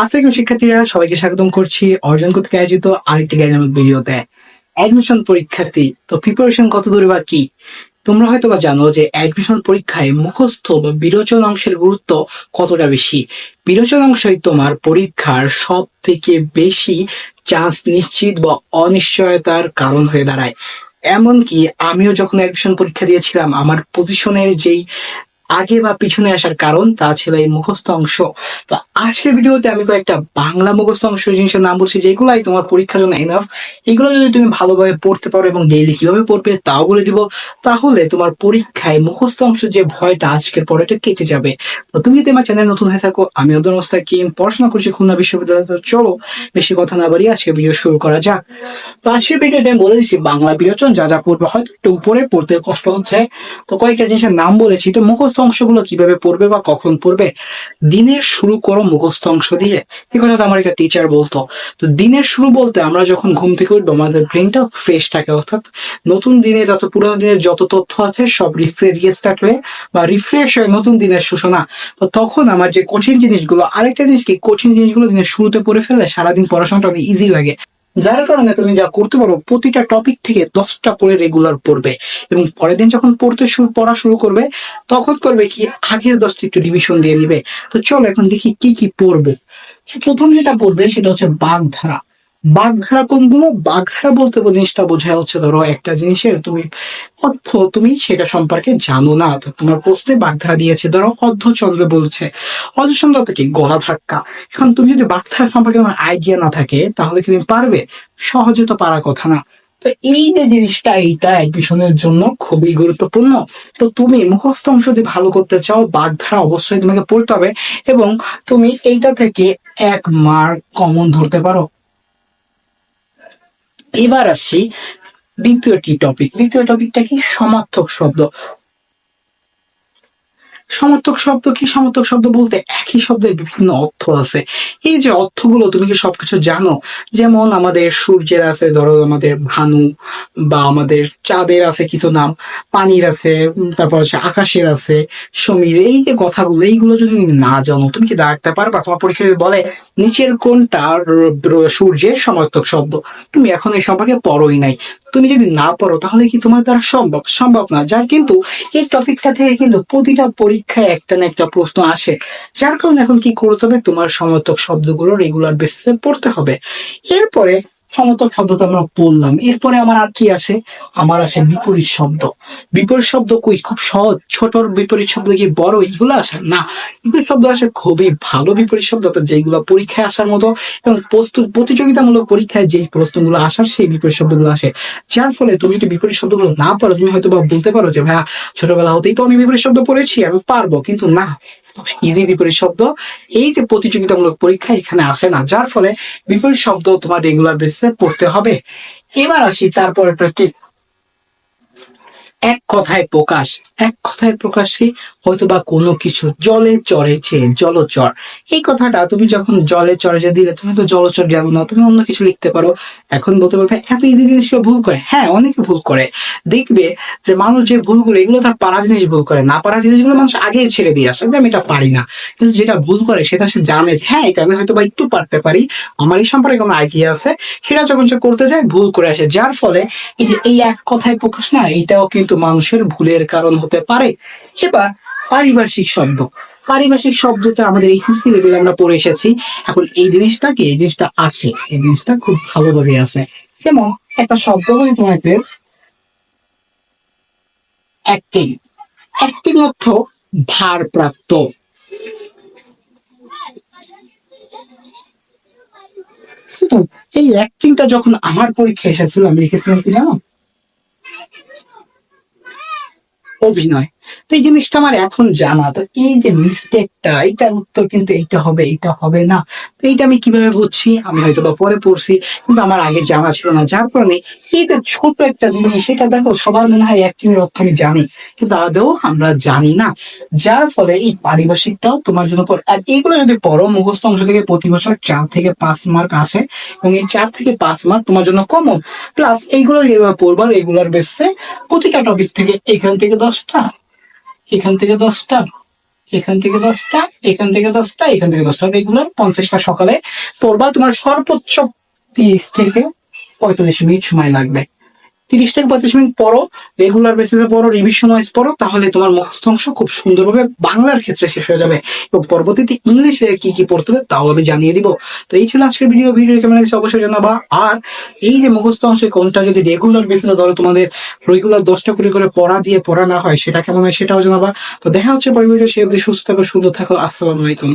আসসালামু শিক্ষার্থীরা, সবাইকে স্বাগতম করছি অর্জন কর্তৃক আয়োজিত আরেকটি জ্ঞানামূলক ভিডিওতে। অ্যাডমিশন পরীক্ষার্থী তো প্রিপারেশন কত দূরে বা কি? তোমরা হয়তো বা জানো যে অ্যাডমিশন পরীক্ষায় মুখস্থ বা বিরোচন অংশের গুরুত্ব কতটা বেশি। বিরোচন অংশই তোমার পরীক্ষার সব থেকে বেশি চান্স নিশ্চিত বা অনিশ্চয়তার কারণ হয়ে দাঁড়ায়। এমনকি আমিও যখন অ্যাডমিশন পরীক্ষা দিয়েছিলাম, আমার পজিশনের যেই আগে বা পিছনে আসার কারণ তা ছিল এই মুখস্থ অংশ। তো আজকের ভিডিওতে আমি কয়েকটা বাংলা মুখস্থ অংশ জিনিসের নাম বলছি যেগুলাই তোমার পরীক্ষার জন্য এনাফ। এগুলো যদি তুমি ভালোভাবে পড়তে পারো এবং ডেইলি কিভাবে পড়বে তাও বলে দিব, তাহলে তোমার পরীক্ষায় মুখস্থ অংশ যে ভয়টা আজকের পরে এটা কেটে যাবে। তো তুমি যদি আমার চ্যানেল নতুন হয়ে থাকো, আমি ওদের অবস্থায় কি পড়াশোনা করছি খুলনা বিশ্ববিদ্যালয়ে। তো চলো বেশি কথা না বাড়িয়ে আজকে ভিডিও শুরু করা যাক। তো আজকের ভিডিওতে আমি বলে দিচ্ছি বাংলা বিরোচন যা যা পড়বে, হয়তো একটু উপরে পড়তে কষ্ট হচ্ছে। তো কয়েকটা জিনিসের নাম বলেছি, তো মুখস্থ অংশগুলো কিভাবে পড়বে বা কখন পড়বে। দিনের শুরু করো মুখস্থ অংশ দিয়ে, এই কথাটা আমার একটা টিচার বলতো। তো দিনের শুরু বলতে আমরা যখন ঘুম থেকে উঠবো আমাদের ব্রেনটা ফ্রেশ থাকে, অর্থাৎ নতুন দিনে যত পুরোনো দিনের যত তথ্য আছে সব রিস্টার্ট হয়ে বা রিফ্রেশ হয়ে নতুন দিনের সূচনা। তো তখন আমার যে কঠিন জিনিসগুলো, আরেকটা জিনিস কি, কঠিন জিনিসগুলো দিনের শুরুতে পড়ে ফেলে সারাদিন পড়াশোনাটা অনেক ইজি লাগে। যার কারণে তুমি যা করতে পারো, প্রতিটা টপিক থেকে 10টা করে রেগুলার পড়বে এবং পরের দিন যখন পড়া শুরু করবে তখন করবে কি, আগের 10টি একটু রিভিশন দিয়ে নিবে। তো চলো এখন দেখি কি কি পড়বে। প্রথম যেটা পড়বে সেটা হচ্ছে বাগধারা। বাগধারা কোনগুলো? বাগধারা বলতে জিনিসটা বোঝায় হচ্ছে, ধরো একটা জিনিসের তুমি অর্থ তুমি সেটা সম্পর্কে জানো না, তো তোমার প্রশ্নে বাগধারা দিয়েছে, ধরো অর্ধচন্দ্র বলছে। অর্ধচন্দ্র কি গলা ধাক্কা। এখন তুমি যদি বাগধারা সম্পর্কে তোমার আইডিয়া না থাকে তাহলে কি তুমি পারবে? সহজে তো পারার কথা না। তো এই যে জিনিসটা, এইটা অ্যাডমিশনের জন্য খুবই গুরুত্বপূর্ণ। তো তুমি মুখস্থ অংশ যদি ভালো করতে চাও, বাগধারা অবশ্যই তোমাকে পড়তে হবে এবং তুমি এইটা থেকে 1 মার্ক কমন ধরতে পারো। এবার আসি দ্বিতীয় টপিকটা কি, সমার্থক শব্দ। সমার্থক শব্দ কি? সমার্থক শব্দ বলতে একই শব্দের বিভিন্ন অর্থ আছে। এই যে অর্থগুলো তুমি কি সবকিছু জানো? যেমন আমাদের সূর্যের আছে, ধরো আমাদের ভানু, বা আমাদের চাঁদের আছে কিছু নাম, পানির আছে, তারপর হচ্ছে আকাশের আছে, সমীর। এই যে কথাগুলো, এইগুলো যদি তুমি না জানো তুমি কি দাঁড়াতে পারবা? তোমার পরীক্ষায় বলে নিচের কোনটা সূর্যের সমার্থক শব্দ, তুমি এখন এই সম্পর্কে পড়োই নাই। তুমি যদি না পড়ো তাহলে কি তোমার দ্বারা সম্ভব না। যার কিন্তু এই টপিকটা থেকে কিন্তু প্রতিটা পরীক্ষায় একটা না একটা প্রশ্ন আসে। যার কারণে এখন কি করতে হবে, তোমার সমর্থক শব্দগুলো রেগুলার বেসিসে পড়তে হবে। এরপরে সমর্থক শব্দ তো আমরা পড়লাম, এরপরে আমার আর কি আসে? আমার আসে বিপরীত শব্দ। বিপরীত শব্দ কই? খুব সহজ। ছোটর বিপরীত শব্দ কি বড়? এইগুলো আসে না। বিপরীত শব্দ আসে খুবই ভালো বিপরীত শব্দ, যেগুলো পরীক্ষায় আসার মতো এবং প্রতিযোগিতামূলক পরীক্ষায় যে প্রশ্নগুলো আসার সেই বিপরীত শব্দগুলো আসে। যার ফলে তুমি যদি বিপরীত শব্দগুলো না পারো, তুমি হয়তো বা বলতে পারো যে ভাইয়া ছোটবেলা হতেই তো আমি বিপরীত শব্দ পড়েছি, আমি পারবো, কিন্তু না। ইজি বিপরীত শব্দ এই যে প্রতিযোগিতামূলক পরীক্ষা এখানে আসে না, যার ফলে বিপরীত শব্দ তোমার রেগুলার বেসিসে পড়তে হবে। এবার আসি তারপরে এক কথায় প্রকাশ। এক কথায় প্রকাশ কি? হয়তো বা কোনো কিছু জলে চড়েছে, জলচর। এই কথাটা তুমি যখন জলে চড়ে যে দিলে, তুমি তো জলচর জানো না, তুমি অন্য কিছু লিখতে পারো। এখন বলতে পারবে এত ইজি জিনিস কেউ ভুল করে? হ্যাঁ, অনেকে ভুল করে। দেখবে যে মানুষ যে ভুলগুলো, এগুলো তার পারা জিনিস ভুল করে, না পারা জিনিসগুলো মানুষ আগেই ছেড়ে দিয়ে আসে যে আমি এটা পারি না। কিন্তু যেটা ভুল করে সেটা সে জানে যে হ্যাঁ এটা আমি হয়তো বা একটু পারতে পারি, আমার এই সম্পর্কে কোনো আইডিয়া আছে, সেটা যখন সে করতে যায় ভুল করে আসে। যার ফলে এই যে এই এক কথায় প্রকাশ না, এটাও কিন্তু মানুষের ভুলের কারণ হতে পারে। এবার পারিভাষিক শব্দ। পারিভাষিক শব্দটা আমাদের এইচএসসি লেভেলে আমরা পড়ে এসেছি। এখন এই জিনিসটা কি, এই জিনিসটা আসে, এই জিনিসটা খুব ভালোভাবে আসে। যেমন একটা শব্দ বলি তোমাদের, অ্যাক্টিং। অ্যাক্টিং অর্থ ভারপ্রাপ্ত। এই অ্যাক্টিংটা যখন আমার পরীক্ষা এসেছিল আমি লিখেছিলাম কি জানো? অভিনয়। তো এই জিনিসটা আমার এখন জানা। তো এই যে মিস্টেকটা, এইটার উত্তর কিন্তু এইটা হবে, এইটা হবে না। তো এইটা আমি কিভাবে বুঝছি? আমি হয়তো বা পরে পড়ছি, কিন্তু আমার আগে জানা ছিল না। যার কারণে এই যে ছোট একটা জিনিস, সেটা দেখো সবার মনে হয় অ্যাক্টিং এর অর্থ আমি জানি, কিন্তু আদৌ আমরা জানি না। যার ফলে এই পারিভাষিকটাও তোমার জন্য আর এইগুলো যদি পড়ো, মুখস্থ অংশ থেকে প্রতি বছর 4 থেকে 5 মার্ক আসে এবং এই 4 থেকে 5 মার্ক তোমার জন্য কমন। প্লাস এইগুলো যেভাবে পড়বা রেগুলার বেসে, প্রতিটা টপিক থেকে এখান থেকে 10টা, এখান থেকে 10টা, এখান থেকে 10টা, এখান থেকে 10টা, এখান থেকে 10টা, রেগুলার 50টা সকালে পড়বা। তোমার সর্বোচ্চ 30 থেকে 45 মিনিট সময় লাগবে। 30 থেকে 35 মিনিট পড়ো, রেগুলার বেসিসে পড়ো, রিভিশন ওয়াইজ পড়ো, তাহলে তোমার মুখস্থ অংশ খুব সুন্দরভাবে বাংলার ক্ষেত্রে শেষ হয়ে যাবে। এবং পরবর্তীতে ইংলিশে কি কি পড়তে হবে তাও আমি জানিয়ে দিব। তো এই ছিল আজকের ভিডিও কেমন লাগছে অবশ্যই জানাবা। আর এই যে মুখস্থ অংশ কোনটা যদি রেগুলার বেসিসে ধরো তোমাদের রেগুলার 10টা করে পড়া দিয়ে পড়া না হয় সেটা কেমন হয় সেটাও জানাবা। তো দেখা হচ্ছে পরের ভিডিও, সে অবধি সুস্থ থাকো, সুন্দর থাকো, আসসালামু আলাইকুম।